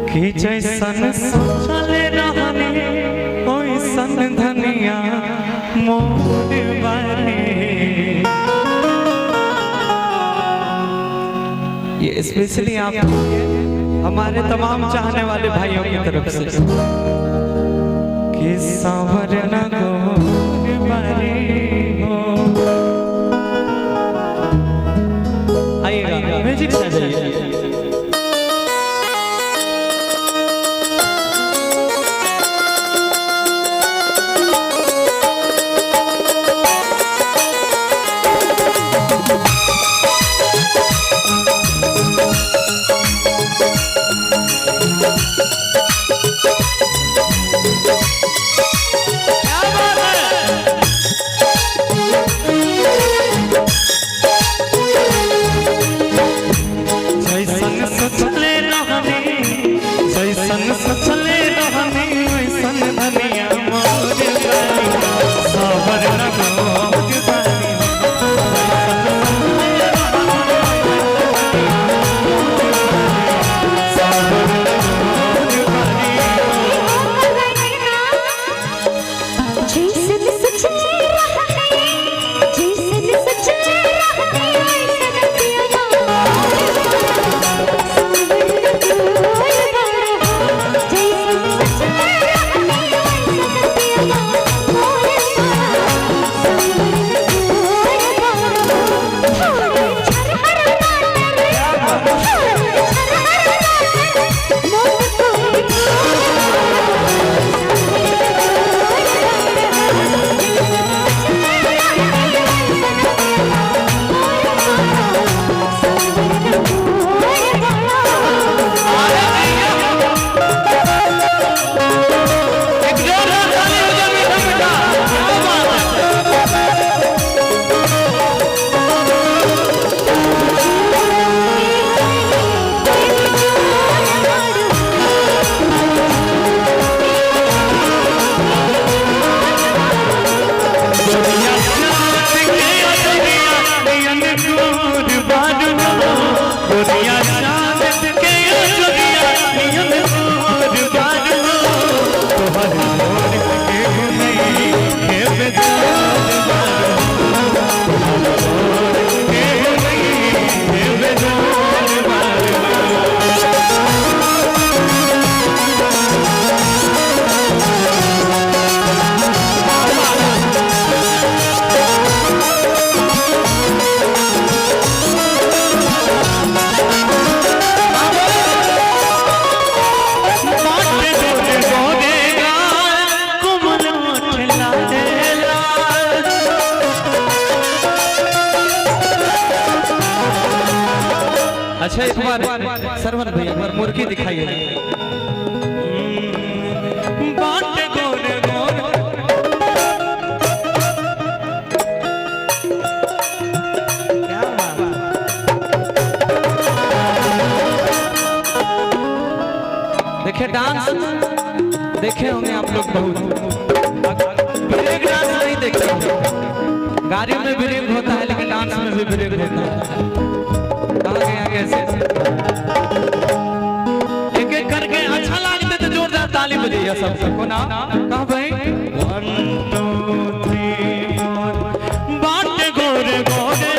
कि जैसन सोचले रहने ओइसन धनिया मोर बारे। ये स्पेशली आप हमारे तमाम चाहने वाले भाइयों की तरफ से कि सांवर न गोर बारे हो। आइएगा म्यूजिक से जाइए। अच्छा एक बार सरवन भैया एक बार मुर्गी दिखाइए। देखिए डांस देखे होंगे आप लोग बहुत, ब्रेक डांस नहीं देखे होंगे। गाड़ी में ब्रेक होता है लेकिन डांस में भी ब्रेक होता है। कैसे एक एक करके अच्छा लगता तो जोरदार ताली बजाइए सब सबको ना। कहा भाई 1 2 3 4 बाटे गोरे गोरे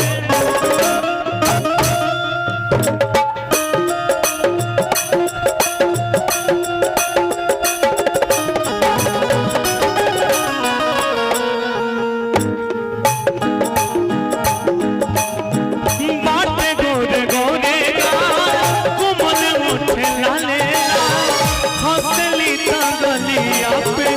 हौसली तगलिया पे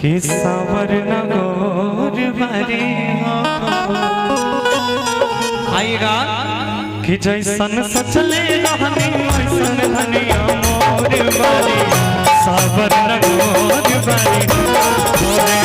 कि सावर नगोर भरी आएगा कि जैसन सचले रहनी वैसन धनिया मोर बारी सावर नगोर भरी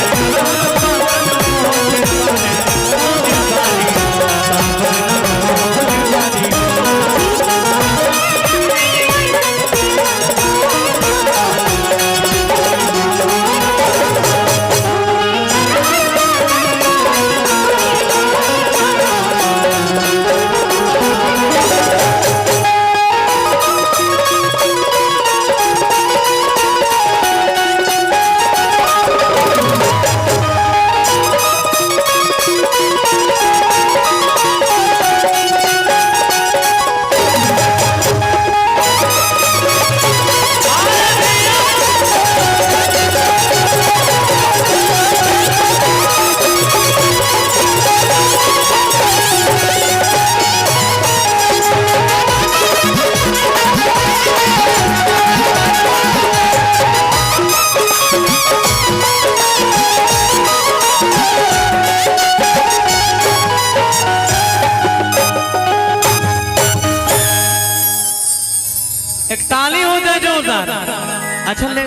एक ताली हो जाए जोरदार। अच्छा ले